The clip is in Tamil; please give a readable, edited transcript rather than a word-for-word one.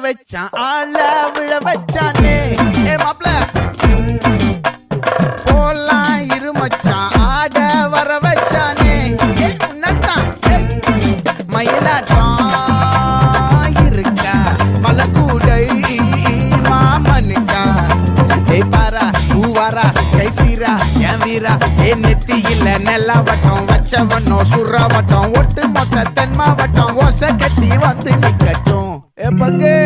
வச்சான் ஆள விழ வச்சானே ஏ மாப்ள போலாம் இருமச்சான் ஆட வர வச்சானே ஏ உன்னதான் மயிலாட்டம் இருக்கா மலக்கூடை மாமனுக்கா ஏ பாரா பூவாரா கைசீரா என் வீரா ஏ நெத்தியில நெல்லாவட்டம் வச்சவனோ சுறாவட்டம் ஒட்டு மொத்த தென் மாவட்டம் ஓசை கட்டி வந்து நிக்கட்டும் ஏ பங்கே